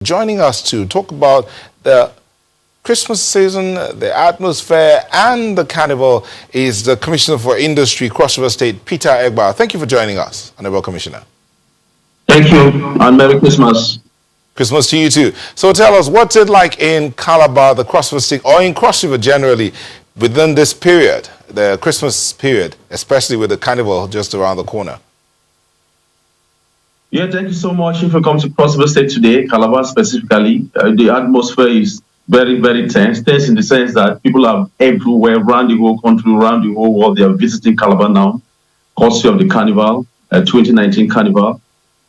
Joining us to talk about the Christmas season, the atmosphere, and the carnival is the Commissioner for Industry, Cross River State, Peter Egba. Thank you for joining us, Honorable Commissioner. Thank you, and Merry Christmas. Christmas to you too. So tell us, what's it like in Calabar, the Cross River State, or in Cross River generally, within this period, the Christmas period, especially with the carnival just around the corner? Yeah, thank you so much. If you come to Cross River State today, Calabar specifically, the atmosphere is very, very tense. Tense in the sense that people are everywhere, around the whole country, around the whole world. They are visiting Calabar now, courtesy of the Carnival, 2019 Carnival.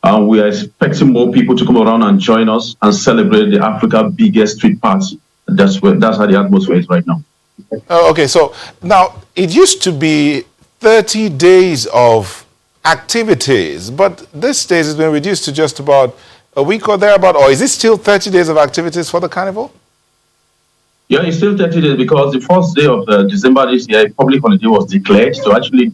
And we are expecting more people to come around and join us and celebrate the Africa's biggest street party. That's how the atmosphere is right now. Okay, so now it used to be 30 days of activities, but these days it's been reduced to just about a week or thereabout, or is it still 30 days of activities for the carnival? Yeah, it's still 30 days because the first day of December this year, public holiday was declared to actually,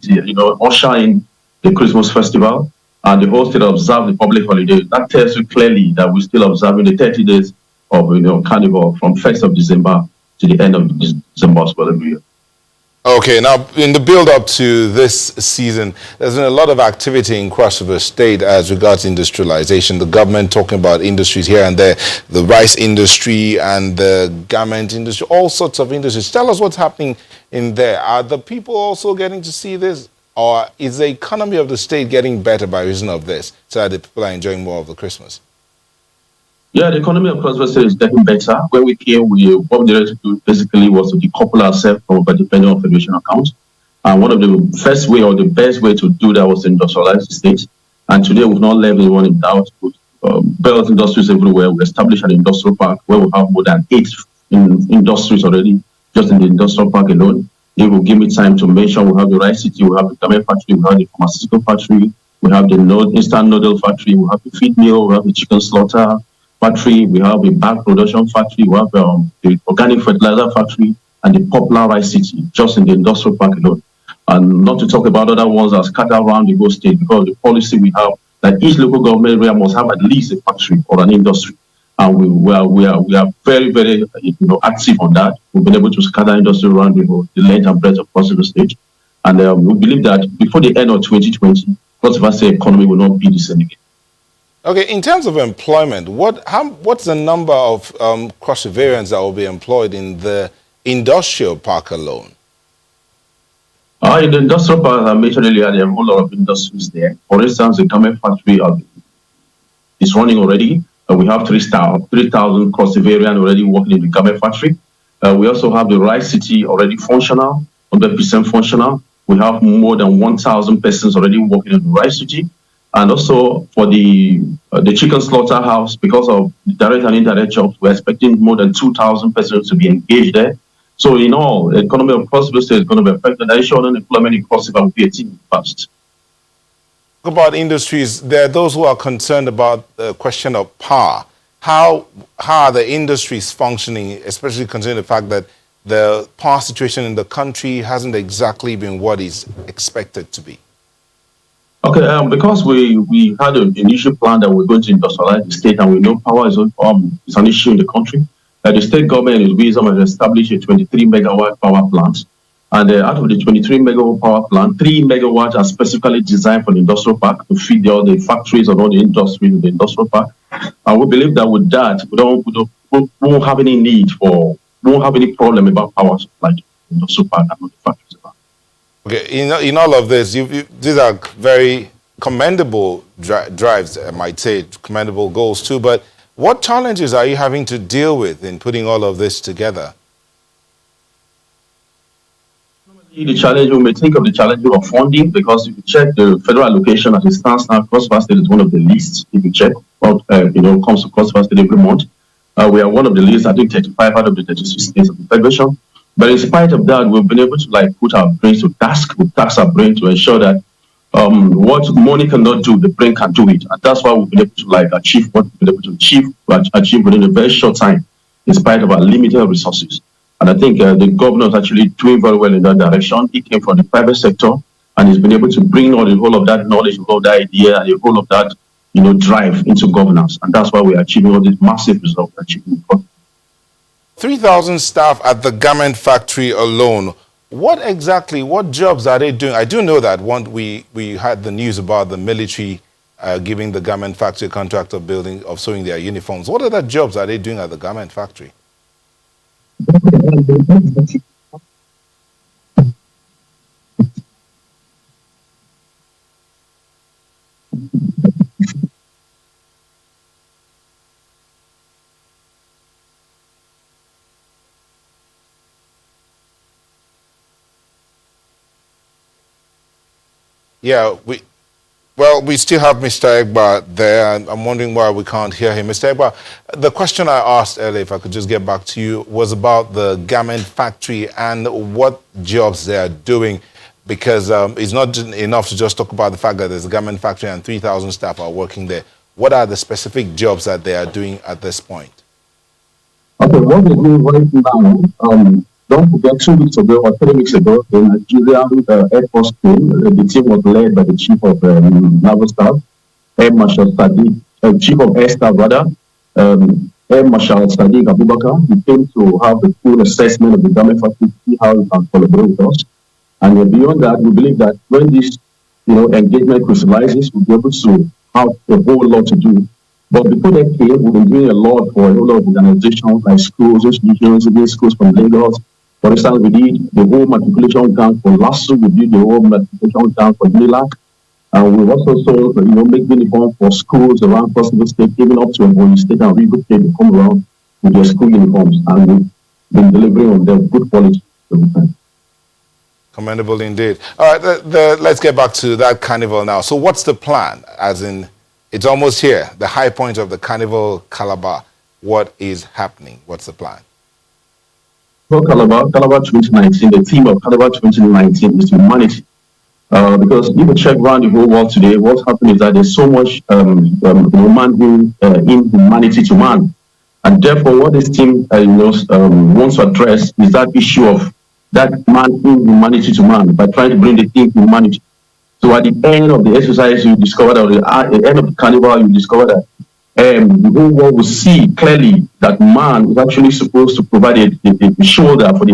usher in the Christmas festival, and the whole state observed the public holiday. That tells you clearly that we're still observing the 30 days of carnival from 1st of December to the end of December as well every year. Okay, now in the build-up to this season, there's been a lot of activity in Cross River State as regards industrialization. The government talking about industries here and there, the rice industry and the garment industry, all sorts of industries. Tell us what's happening in there. Are the people also getting to see this, or is the economy of the state getting better by reason of this, so that the people are enjoying more of the Christmas? Yeah, the economy of Cross River State is getting better. When we came, what we needed to do basically was to decouple ourselves from a dependent on federation accounts. And one of the first way or the best way to do that was to industrialize the state. And today we've not left anyone in doubt. With built industries everywhere. We established an industrial park where we have more than 8 industries already, just in the industrial park alone. It will give me time to mention we have the rice city, we have the garment factory, we have the pharmaceutical factory, we have the instant noodle factory, we have the feed mill, we have the chicken slaughter factory, we have a bag production factory, we have the organic fertilizer factory, and the popular rice city, just in the industrial park alone. And not to talk about other ones that are scattered around the whole state, because the policy we have that each local government area must have at least a factory or an industry. And we are very, very active on that. We've been able to scatter industry around the length and breadth of Cross River State. And we believe that before the end of 2020, Cross River State economy will not be the same again. Okay, in terms of employment, what's the number of Cross Riverians that will be employed in the industrial park alone? In the industrial park, as I mentioned earlier, there are a whole lot of industries there. For instance, the garment factory is running already. We have 3,000 Cross Riverians already working in the garment factory. We also have the rice city already functional, 100% functional. We have more than 1,000 persons already working in the rice city. And also for the chicken slaughterhouse, because of direct and indirect jobs, we're expecting more than 2,000 persons to be engaged there. So in all, the economy of Cross River State is going to be affected. The issue of unemployment in Cross River will be 18 fast. About industries, there are those who are concerned about the question of power. How are the industries functioning, especially considering the fact that the power situation in the country hasn't exactly been what is expected to be? Okay, because we had an initial plan that we're going to industrialize the state, and we know power is an issue in the country. The state government is wisdom has established a 23 megawatt power plant. And out of the 23 megawatt power plant, 3 megawatts are specifically designed for the industrial park to feed all the factories and all the industries in the industrial park. And we believe that with that, we won't have any won't have any problem about power supply in the industrial park and not the factories. Okay, in all of this, these are very commendable drives, I might say, commendable goals too, but what challenges are you having to deal with in putting all of this together? The challenge, we may think of the challenge of funding, because if you check the federal allocation as it stands now, Cross River State is one of the least. If you check what comes to Cross River State every month, we are one of the least. I think 35 out of the 36 states of the federation. But in spite of that, we've been able to put our brains to task, we tax our brain to ensure that what money cannot do, the brain can do it. And that's why we've been able to achieve what we've been able to achieve within a very short time, in spite of our limited resources. And I think the governor is actually doing very well in that direction. He came from the private sector, and he's been able to bring all the whole of that knowledge, all of that idea, and the whole of that, drive into governance. And that's why we're achieving all these massive results. 3,000 staff at the garment factory alone. What jobs are they doing? I do know that we had the news about the military giving the garment factory a contract of sewing their uniforms. What other jobs are they doing at the garment factory? Yeah, we still have Mr. Egba there, and I'm wondering why we can't hear him. Mr. Egba, the question I asked earlier, if I could just get back to you, was about the garment factory and what jobs they are doing, because it's not enough to just talk about the fact that there's a garment factory and 3,000 staff are working there. What are the specific jobs that they are doing at this point? Okay, what we're doing right now, don't forget 2 weeks ago or 3 weeks ago, the Nigerian Air Force team, the team was led by the Chief of Naval Staff, Air Marshal Sadiq, Chief of Air Staff rather, Air Marshal Sadiq Abubakar. He came to have a full assessment of the garment factory, see how he can collaborate with us. And beyond that, we believe that when this engagement crystallizes, we'll be able to have a whole lot to do. But before that came, we've been doing a lot for a whole lot of organizations like schools, institutions, schools from Lagos. For instance, we did the whole matriculation gang for LASU, we did the whole matriculation gang for UNILAC, and we've also sold, make uniforms for schools around Cross River State, even up to Ebonyi State and River State. They come around with their school uniforms, and we've been delivering on them good quality every time. Commendable indeed. All right, let's get back to that carnival now. So what's the plan? As in, it's almost here, the high point of the carnival, Calabar. What is happening? What's the plan? For Calabar 2019, the theme of Calabar 2019 is humanity. Because if you check around the whole world today, what's happening is that there's so much inhumanity to man. And therefore, what this team wants to address is that issue of that man inhumanity to man by trying to bring the theme humanity. So at the end of the exercise, you discover that at the end of the carnival, you discover that the whole world will see clearly that man is actually supposed to provide a shoulder for the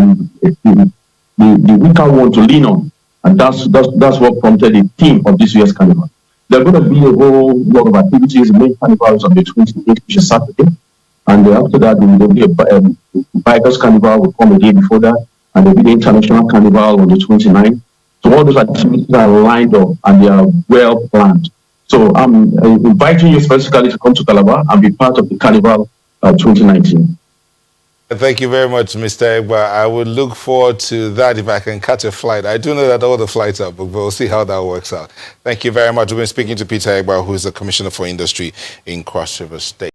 weaker one to lean on. And that's what prompted the theme of this year's carnival. There are going to be a whole lot of activities. The main carnival is on the 28th, which is Saturday. And after that, there will be a bikers carnival will come a day before that. And there will be the international carnival on the 29th. So all those activities are lined up and they are well planned. So I'm inviting you specifically to come to Calabar and be part of the Carnival 2019. Thank you very much, Mr. Egba. I would look forward to that if I can catch a flight. I do know that all the flights are booked, but we'll see how that works out. Thank you very much. We've been speaking to Peter Egba, who is the Commissioner for Industry in Cross River State.